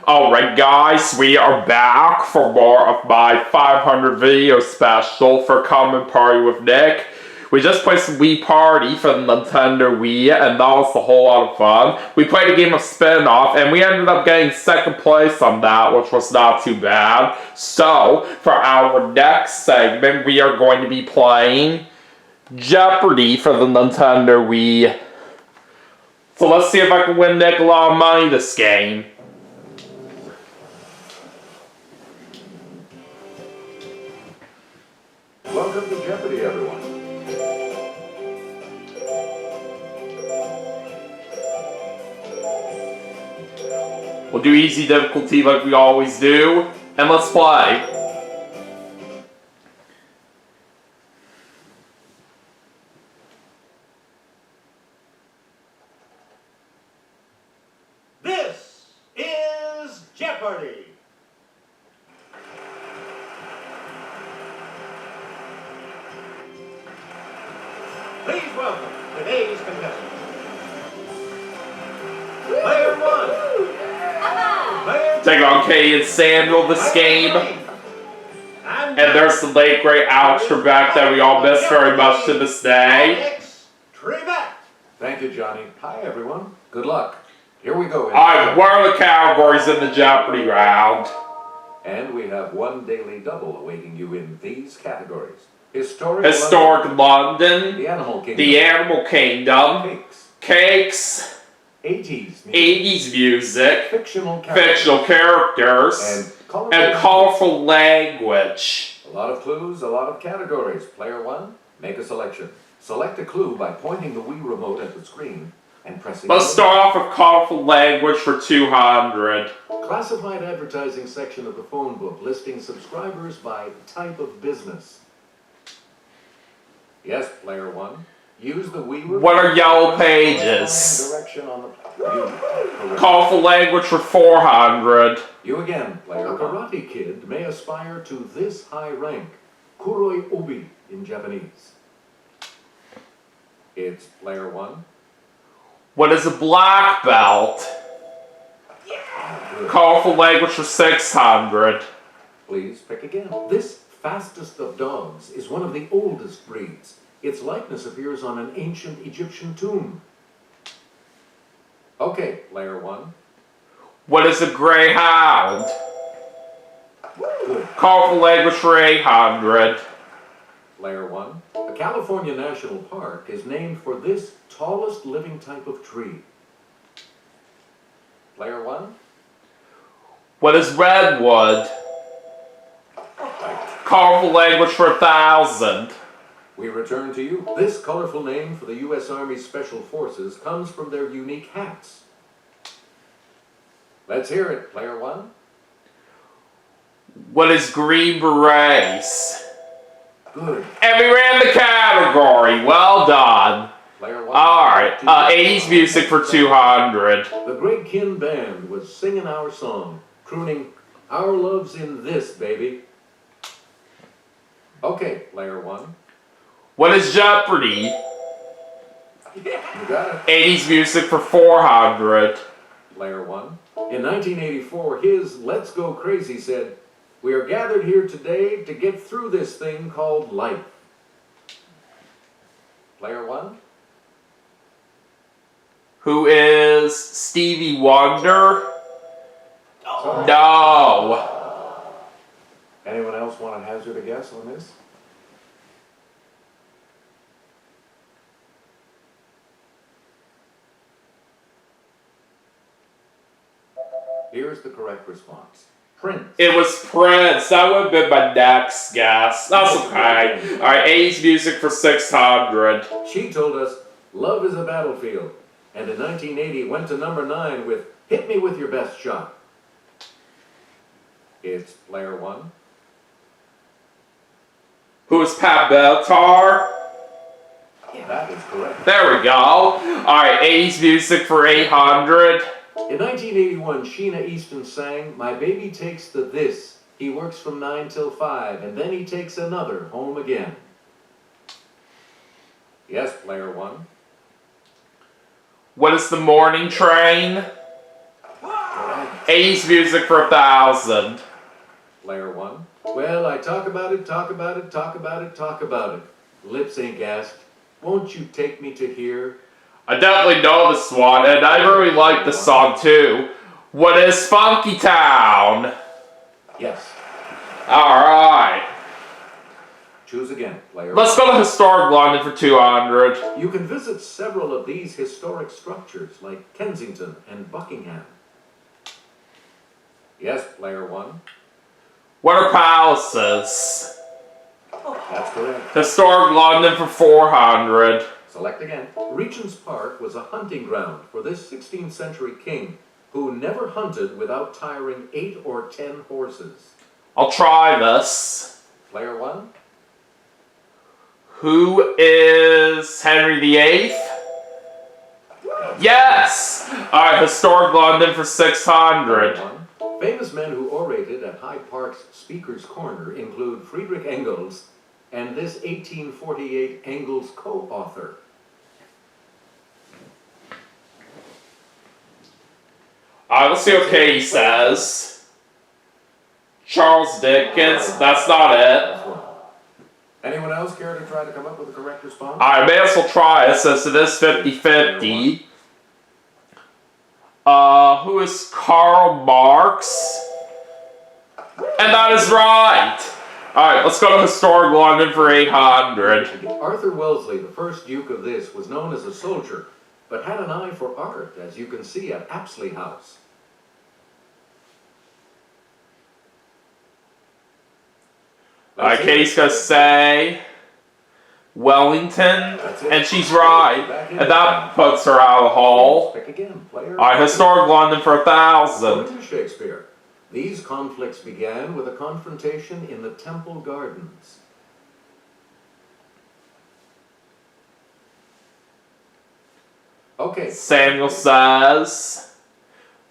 Alright guys, we are back for more of my 500 video special for Come and Party with Nick. We just played some Wii Party for the Nintendo Wii, and that was a whole lot of fun. We played a game of spin-off, and we ended up getting second place on that, which was not too bad. So, for our next segment, we are going to be playing Jeopardy for the Nintendo Wii. So let's see if I can win Nick a lot of money this game. Welcome to Jeopardy, everyone. We'll do easy difficulty like we always do, and let's play. This is Jeopardy! Please welcome today's contestant. Player one. Player Take on Katie and Samuel this game. And there's the late great Alex Trebek that we all miss very much to this day. Alex Trebek. Thank you, Johnny. Hi, everyone. Good luck. Here we go. Alright, what are the categories in the Jeopardy round? And we have one daily double awaiting you in these categories. Historic London, The Animal Kingdom. The Animal Kingdom, Cakes. Cakes, 80s music. 80s music, Fictional characters. fictional characters, and colorful language. A lot of clues, a lot of categories. Player one, make a selection. Select a clue by pointing the Wii remote at the screen and pressing. Let's start off with colorful language for 200. Classified advertising section of the phone book listing subscribers by type of business. Yes, player one. Use the Wii remote. What are yellow pages? Direction on the Colorful language for 400. You again, player. A karate kid may aspire to this high rank. Kuroi ubi in Japanese. It's player one. What is a black belt? Good. Colorful language for 600. Please pick again. This fastest of dogs is one of the oldest breeds. Its likeness appears on an ancient Egyptian tomb. Okay, player one. What is a greyhound? Good. Colorful language for 800. Player one. A California national park is named for this tallest living type of tree. Player one. What is redwood? Right. Colorful language for 1,000. We return to you. This colorful name for the U.S. Army Special Forces comes from their unique hats. Let's hear it, player one. What is green berets? Good. And we ran the category. Well done. Player one. Alright, 80s music for 200. The Great Kin Band was singing our song, crooning, "Our love's in this, baby." Okay, player one. What is Jeopardy? You got it. 80s music for 400. Player one. In 1984, his Let's Go Crazy said, "We are gathered here today to get through this thing called life." Player one. Who is Stevie Wonder? No. Anyone else want to hazard a guess on this? Here's the correct response. Prince. It was Prince. That would have been my next guess. That's okay. Alright, 80s music for 600. She told us, "Love is a battlefield," and in 1980 went to number 9 with "Hit Me With Your Best Shot." It's player one. Who is Pat Benatar? That is correct. There we go. Alright, 80s music for 800. In 1981, Sheena Easton sang, "My baby takes the this. He works from 9 till 5, and then he takes another home again." Yes, player one. What is the morning train? 80s music for 1,000. Player 1. Well, I talk about it, talk about it, talk about it, talk about it. Lip sync asked, won't you take me to here? I definitely know this one, and I really like this song too. What is Funky Town? Yes. Alright. Choose again, player. Let's go to historic London for 200. You can visit several of these historic structures, like Kensington and Buckingham. Yes, player 1. What are palaces? That's correct. Historic London for 400. Select again. Regent's Park was a hunting ground for this 16th century king who never hunted without tiring 8 or 10 horses. I'll try this. Player 1. Who is Henry VIII? Yes! Alright, historic London for 600. Player 1. Famous men who orated at Hyde Park's Speaker's Corner include Friedrich Engels and this 1848 Engels co-author. Alright, let's see what Katie says. Charles Dickens, that's not it. That's one. Anyone else care to try to come up with a correct response? I may as well try it since it is 50-50. Who is Karl Marx? And that is right! Alright, let's go to historic London for 800. Arthur Wellesley, the first Duke of this, was known as a soldier, but had an eye for art, as you can see at Apsley House. Katie's gonna say Wellington, and she's right. And that puts her out of the hall. Pick again, player. Alright, historic London for 1,000. According to Shakespeare, these conflicts began with a confrontation in the Temple Gardens. Okay. Samuel says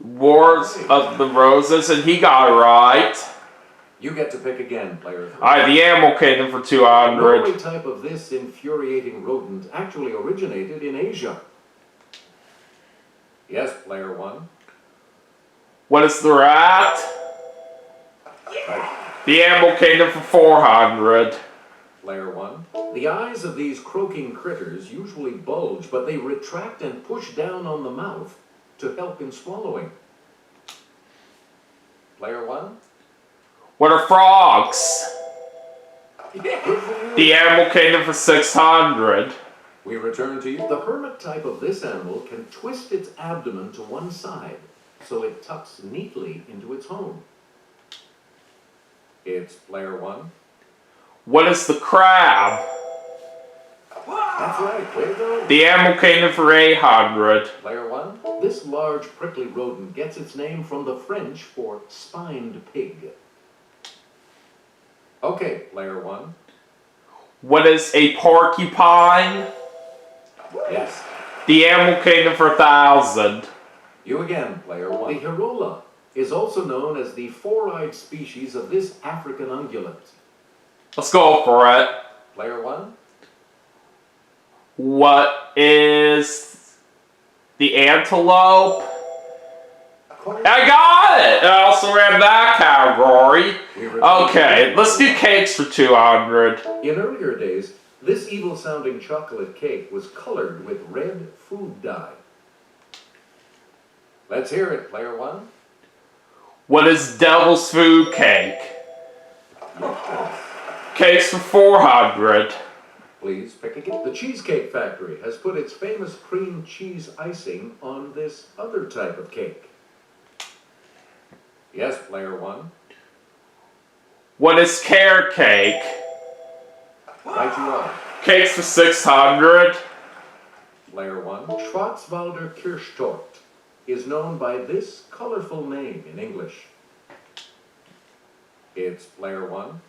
Wars of the Roses, and he got it right. You get to pick again, player. Alright, the Animal Kingdom for The 200. Norway type of this infuriating rodent actually originated in Asia. Yes, player 1. What is the rat? Right. The Animal Kingdom for 400. Player 1. The eyes of these croaking critters usually bulge, but they retract and push down on the mouth to help in swallowing. Player 1. What are frogs? The Animal Kingdom for 600. We return to you. The hermit type of this animal can twist its abdomen to one side, so it tucks neatly into its home. It's player 1. What is the crab? That's right, way to go. The Animal Kingdom for 800. Player 1. This large prickly rodent gets its name from the French for spined pig. Okay, player 1. What is a porcupine? Yes. The Animal Kingdom for 1,000. You again, player 1. The Hirola is also known as the four-eyed species of this African ungulate. Let's go for it. Player 1. What is the antelope? I got it! I also ran that category. Okay, let's do cakes for 200. In earlier days, this evil-sounding chocolate cake was colored with red food dye. Let's hear it, player 1. What is devil's food cake? Cakes for 400. Please pick again. The Cheesecake Factory has put its famous cream cheese icing on this other type of cake. Yes, player 1. What is carrot cake? Right you are. Cakes for 600. Player 1. Schwarzwälder Kirschtorte is known by this colorful name in English. It's player 1.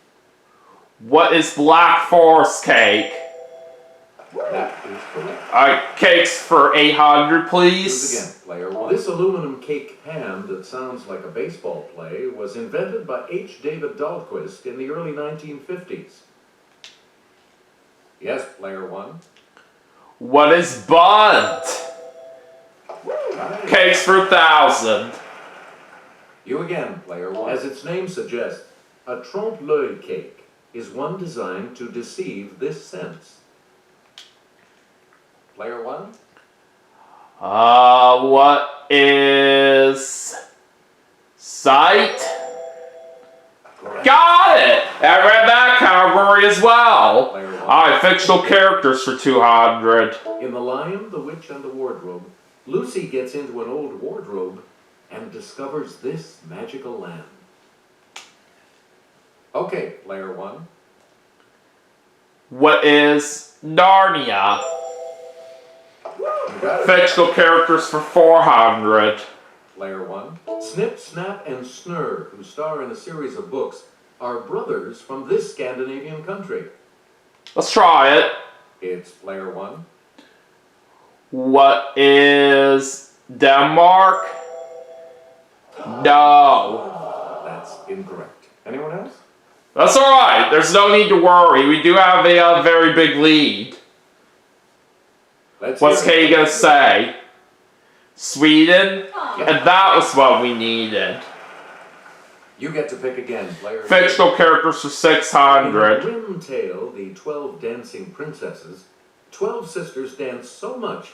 What is Black Forest cake? That is correct. Alright, cakes for 800, Choose please. again, player 1. This aluminum cake pan that sounds like a baseball play was invented by H. David Dahlquist in the early 1950s. Yes, player 1. What is Bunt? Right. Cakes for 1,000. You again, player one. As its name suggests, a trompe-l'oeil cake is one designed to deceive this sense. Player one? What is sight? Correct. Got it! I read that category as well. Player one. Alright, fictional characters for 200. In The Lion, the Witch, and the Wardrobe, Lucy gets into an old wardrobe and discovers this magical land. Okay, player one. What is Narnia? You got it. Fictional characters for 400. Player one. Snip, Snap, and Snurr, who star in a series of books, are brothers from this Scandinavian country. Let's try it. It's player one. What is Denmark? No. That's incorrect. Anyone else? That's alright. There's no need to worry. We do have a very big lead. What's hear it. Kay gonna say? Sweden? And that was what we needed. You get to pick again, player. Fictional characters for In 600. the grim tale, The 12 Dancing Princesses, 12 sisters dance so much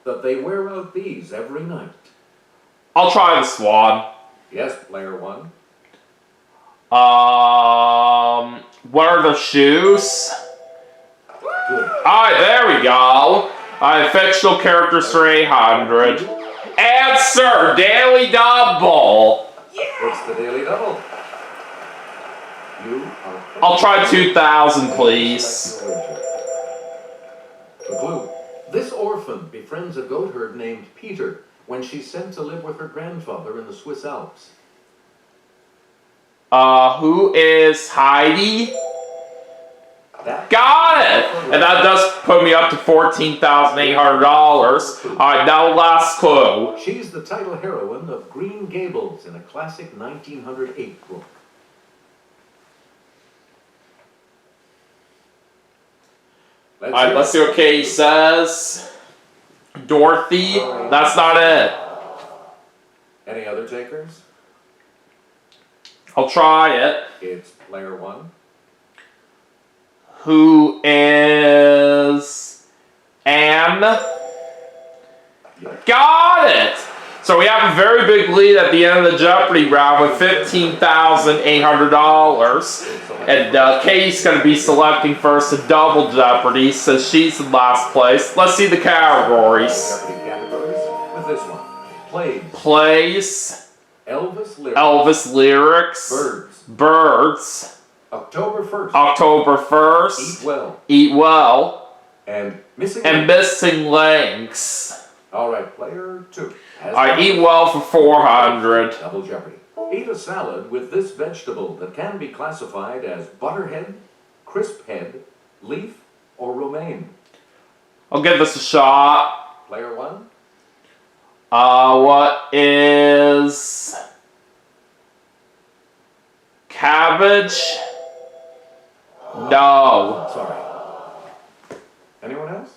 that they wear out these every night. I'll try this one. Yes, player one. What are the shoes? Good. Alright, there we go. Fictional characters for 800. Answer! Daily Double! It's the Daily Double. You are. I'll try 2,000, please. The clue. This orphan befriends a goat herd named Peter when she's sent to live with her grandfather in the Swiss Alps. Who is Heidi? That Got it! And that does put me up to $14,800. Alright, now last clue. She's the title heroine of Green Gables in a classic 1908 book. Alright, let's see what Katie says. Dorothy? That's not it. Any other takers? I'll try it. It's player one. Who is Anne? Got it! So we have a very big lead at the end of the Jeopardy round with $15,800. And Katie's going to be selecting first a double Jeopardy since she's in last place. Let's see the categories. Jeopardy categories with this one. Plays. Plays. Elvis lyrics. Elvis lyrics. Birds. Birds. October 1st. October 1st. Eat well. Eat well. And missing. And missing links. All right, player two. I eat well for 400. Double Jeopardy. Eat a salad with this vegetable that can be classified as butterhead, crisp head, leaf, or romaine. I'll give this a shot. Player one. What is cabbage? No. Sorry. Anyone else?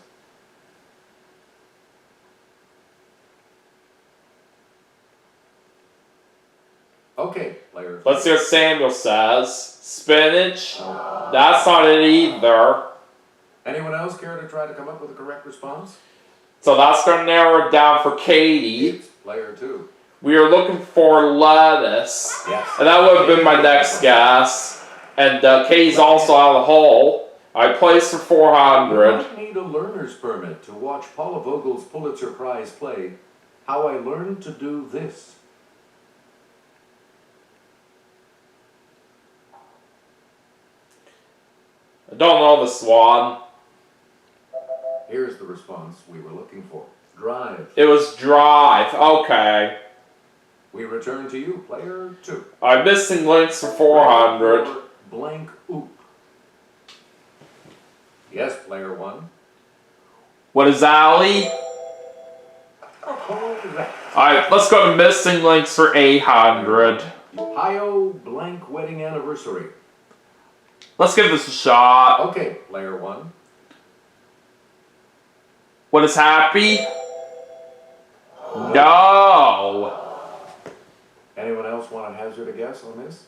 Okay, player. Let's see what Samuel says. Spinach? That's not it either. Anyone else care to try to come up with a correct response? So that's going to narrow it down for Katie. It's player two. We are looking for lettuce. Yes. And that would have been my next guess. And Katie's also out of the hole. I placed for You 400. might need a learner's permit to watch Paula Vogel's Pulitzer Prize play, How I Learned to Do This. I don't know this one. Here's the response we were looking for. Drive. It was Drive. Okay. We return to you, player two. I'm missing links for 400. Blank oop. Yes, player one. What is Allie? Correct. Alright, let's go to missing links for 800. Ohio blank wedding anniversary. Let's give this a shot. Okay, player one. What is Happy? No. Anyone else want hazard a guess on this?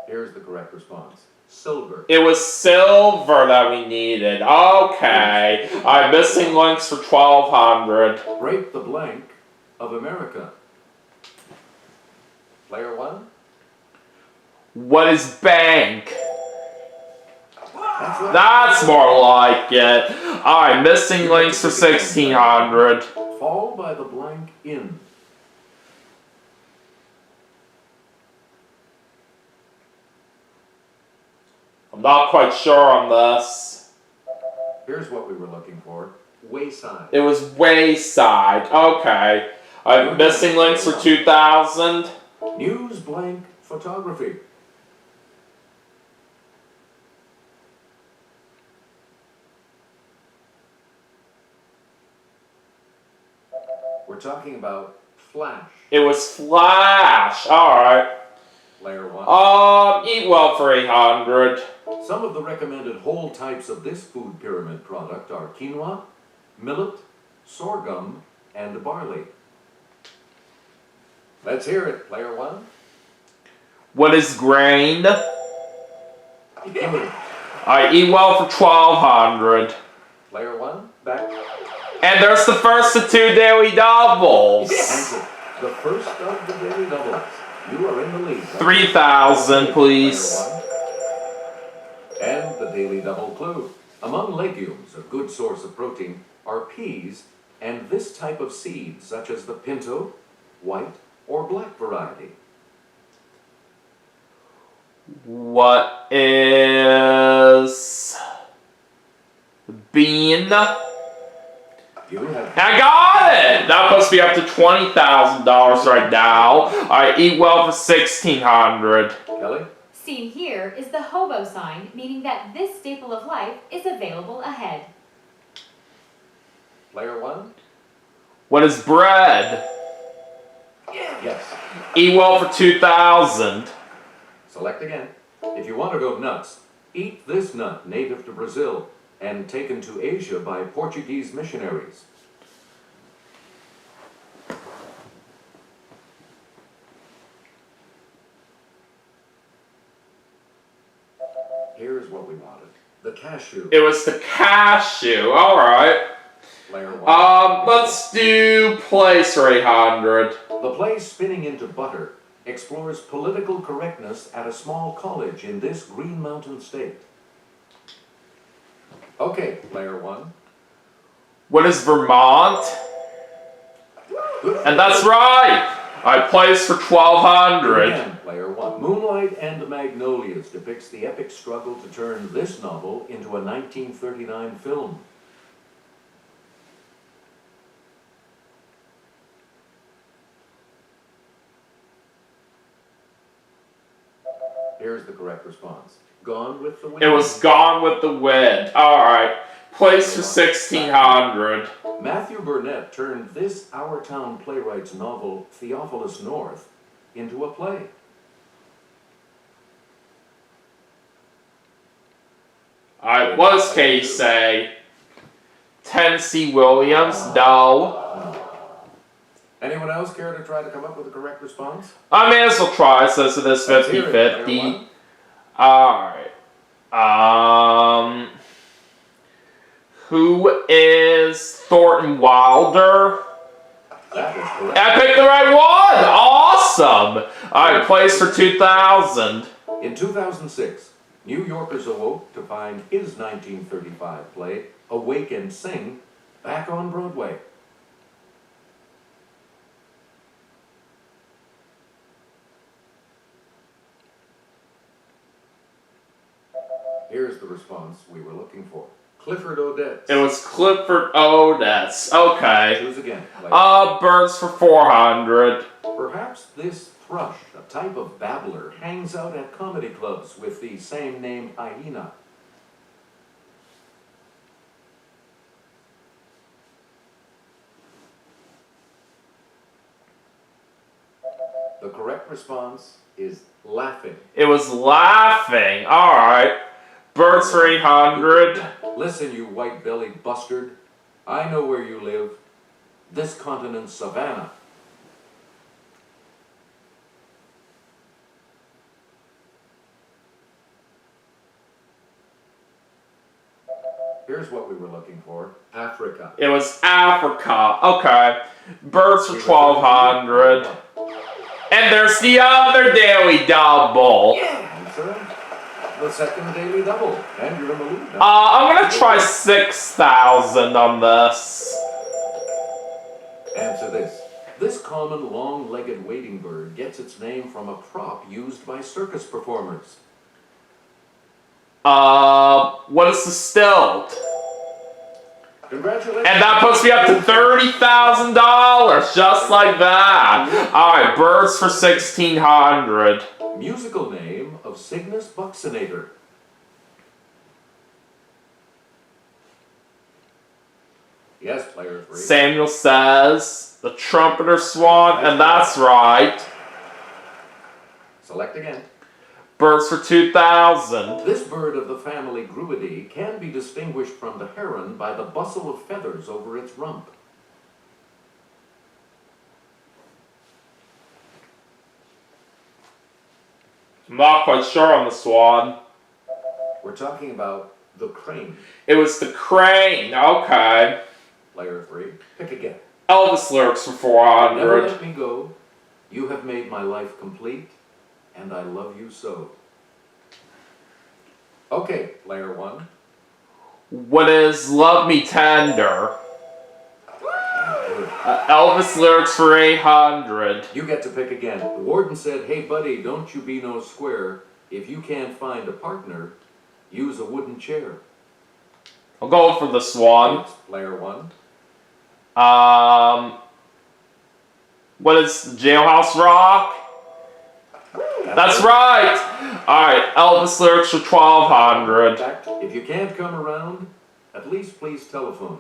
Here's the correct response. Silver. It was silver that we needed. Okay. Alright, missing links for 1200. Break the blank of America. Player one? What is bank? That's right. That's more like it. Alright, missing links for 1600. Fall by the blank in. I'm not quite sure on this. Here's what we were looking for. Wayside. It was wayside. Okay. Alright, missing links for 2000. News blank photography. We're talking about flash. It was flash. Alright. Player one. Eat well for 800. Some of the recommended whole types of this food pyramid product are quinoa, millet, sorghum, and barley. Let's hear it, player one. What is grain? Good. I eat well for 1200. Player one, back. And there's the first of 2 daily doubles. Answer. The first of the daily doubles. You are in the lead. 3000, please. Player one. And the daily double clue. Among legumes, a good source of protein are peas and this type of seed, such as the pinto, white, or black variety. What is bean? You have I got it! That puts me up to $20,000 right now. I eat well for 1600. Kelly. Seen here is the hobo sign, meaning that this staple of life is available ahead. Player one. What is bread? Yes. Eat well for 2000. Select again. If you want to go nuts, eat this nut native to Brazil and taken to Asia by Portuguese missionaries. Here's what we wanted. The cashew. It was the cashew. Alright. Player one. Let's do place for 800. The play Spinning into Butter explores political correctness at a small college in this Green Mountain state. Okay, player one. What is Vermont? Good. And that's right. I placed for 1200. Again, player one. Moonlight and Magnolias depicts the epic struggle to turn this novel into a 1939 film. Here's the correct response. Gone with the Wind. It was Gone with the Wind. Alright. Place for 1600. Matthew Burnett turned this Our Town playwright's novel, Theophilus North, into a play. Alright, what does Kay say? Tennessee Williams? No. Anyone else care to try to come up with a correct response? I may as well try since it is Let's hear it, player 50-50. one. Alright. Who is Thornton Wilder? That is correct. I picked the right one! Awesome! Alright, place for 2000. In 2006, New Yorkers awoke to find his 1935 play, Awake and Sing, back on Broadway. Here's the response we were looking for. Clifford Odets. It was Clifford Odets. Okay. Choose again. Player. Birds for 400. Perhaps this thrush, a type of babbler, hangs out at comedy clubs with the same name hyena. The correct response is laughing. It was laughing. Alright. Birds for 800. Listen, you white-bellied bustard. I know where you live. This continent's savannah. Here's what we were looking for. Africa. It was Africa. Okay. Birds for 1200. And there's the other daily double. Answer. The second daily double. And you're in the lead now. I'm gonna try 6,000 on this. Answer this. This common long-legged wading bird gets its name from a prop used by circus performers. What is the stilt? Congratulations. And that puts me up to $30,000, just like that. Alright, birds for 1,600. Musical name of Cygnus buccinator. Yes, player 3. Samuel says the trumpeter swan, and that's right. Select again. Birds for 2,000. This bird of the family Gruidae can be distinguished from the heron by the bustle of feathers over its rump. I'm not quite sure on the swan. We're talking about the crane. It was the crane. Okay. Player 3. Pick again. Elvis lyrics for Never 400. let me go. You have made my life complete, and I love you so. Okay, player 1. What is Love Me Tender? Elvis lyrics for 800. You get to pick again. The warden said, hey buddy, don't you be no square. If you can't find a partner, use a wooden chair. I'll go for the swan. It's player 1. What is Jailhouse Rock? That's right! Alright, Elvis lyrics for 1,200. If you can't come around, at least please telephone.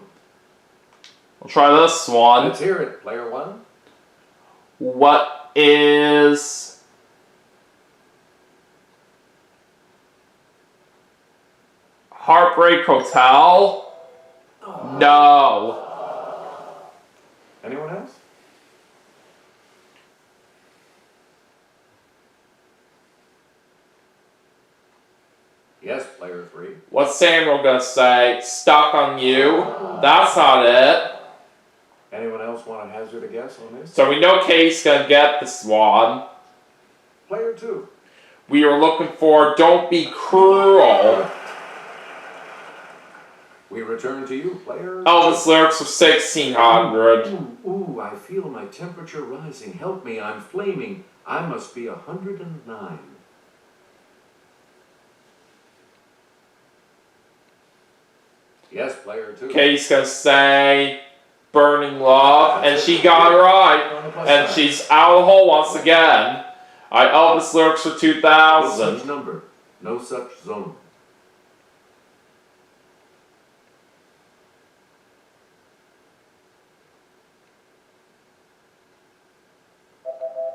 I'll try this one. Let's hear it, player 1. What is... Heartbreak Hotel? No. Anyone else? Yes, player 3. What's Samuel gonna say? Stuck on You? That's not it. Anyone else want to hazard a guess on this? So we know Kate's gonna get the swan. Player 2. We are looking for Don't Be Cruel. We return to you, player. Elvis lyrics for 1,600. Ooh, I feel my temperature rising. Help me, I'm flaming. I must be 109. Yes, player 2. Kate's gonna say Burning Love, and she got it right. And she's out of the hole once again. Alright, Elvis lyrics for No 2,000. such number. No such zone.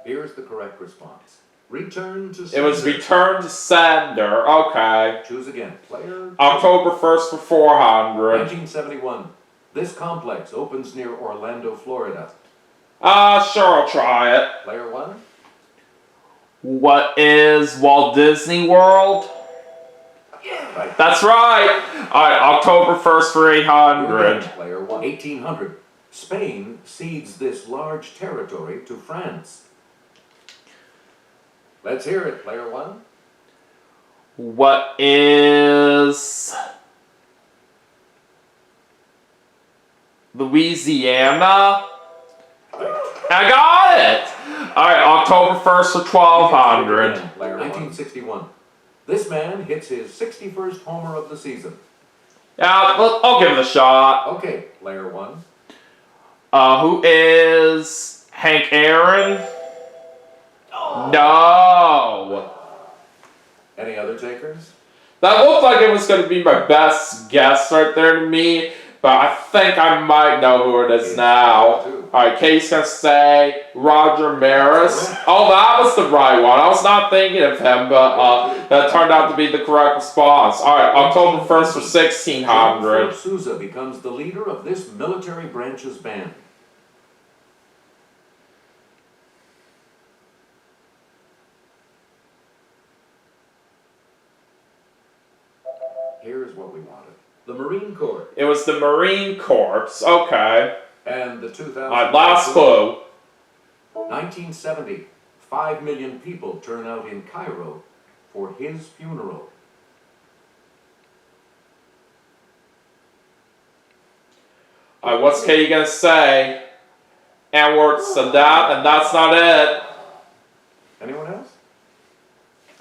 Here's the correct response. Return to It sender. was Return to Sender. Okay. Choose again. Player. October 1st for 400. 1971. This complex opens near Orlando, Florida. Sure, I'll try it. Player 1. What is Walt Disney World? Right. That's right. Alright, October 1st for 800. Player 1. 1800. Spain cedes this large territory to France. Let's hear it, player 1. What is Louisiana? I got it! Alright, October 1st for 1,200. Player 1961. This man hits his 61st homer of the season. Yeah, I'll give it a shot. Okay, player 1. Who is Hank Aaron? No! Any other takers? That looked like it was going to be my best guess right there to me, but I think I might know who it is now. Two. Alright, Katie's gonna say Roger Maris. Oh, that was the right one. I was not thinking of him, but that turned out to be the correct response. Alright, October 1st for 1600. Sousa becomes the leader of this military branch's band. Here's what we wanted. The Marine Corps. It was the Marine Corps. Okay. And the 2000. Alright, last clue. 1970. 5 million people turn out in Cairo for his funeral. Alright, what's Katie gonna say? Anwar Sadat, and that's not it. Anyone else?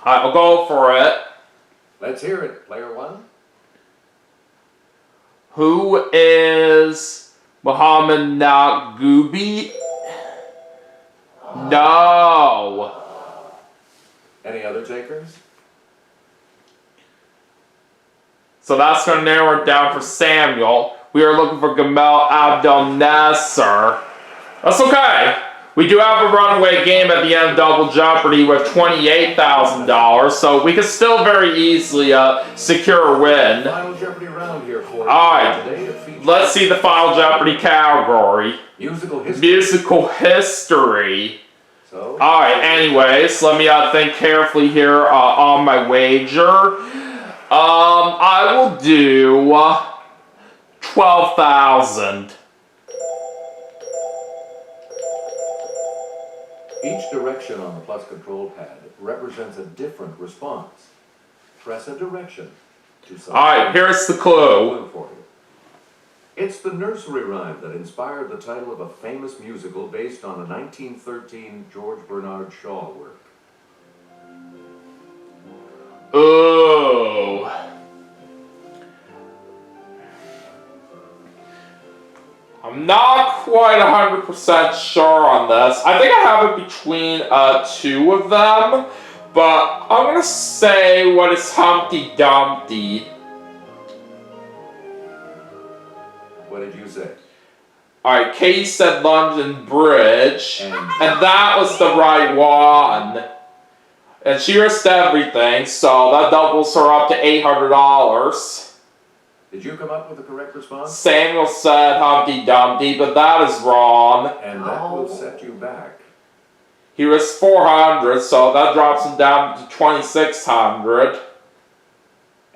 Alright, I'll go for it. Let's hear it, player one. Who is Muhammad Nagubi? No. Any other takers? So that's going to narrow it down for Samuel. We are looking for Gamal Abdel Nasser. That's okay. We do have a runaway game at the end of Double Jeopardy with $28,000, so we can still very easily secure a win. Final Jeopardy round here for Alright, today. It features let's see the Final Jeopardy category. musical history. Musical history. So, Alright, anyways, let me think carefully here on my wager. I will do 12,000. each direction on the plus control pad represents a different response. Press a direction to select. Alright, here's the clue. For you. It's the nursery rhyme that inspired the title of a famous musical based on a 1913 George Bernard Shaw work. Ooh. I'm not quite 100% sure on this. I think I have it between two of them, but I'm gonna say what is Humpty Dumpty. What did you say? Alright, Katie said London Bridge, And and that was the right one. And she risked everything, so that doubles her up to $800. did you come up with the correct response? Samuel said Humpty Dumpty, but that is wrong. And that will set you back. He risked 400, so that drops him down to 2,600.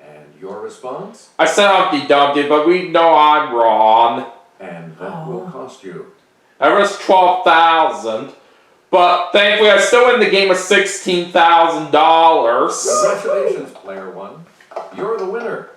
And your response? I said Humpty Dumpty, but we know I'm wrong. And that will cost you. I risked 12,000, but thankfully I still win the game with $16,000. Congratulations, player one. You're the winner.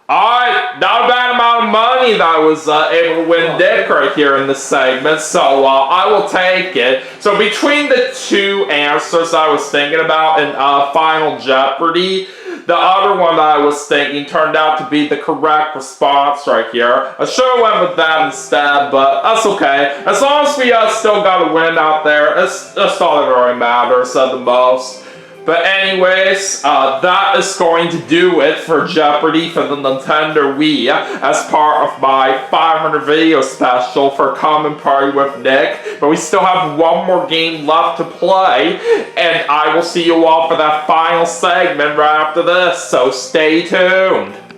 Alright, not a bad amount of money that I was able to win Nick right here in this segment, so I will take it. So between the two answers I was thinking about in Final Jeopardy, the other one that I was thinking turned out to be the correct response right here. I should have went with that instead, but that's okay. As long as we still got a win out there, that's all that really matters the most. But anyways, that is going to do it for Jeopardy for the Nintendo Wii as part of my 500 video special for Come and Party with Nick. But we still have one more game left to play, and I will see you all for that final segment right after this, so stay tuned.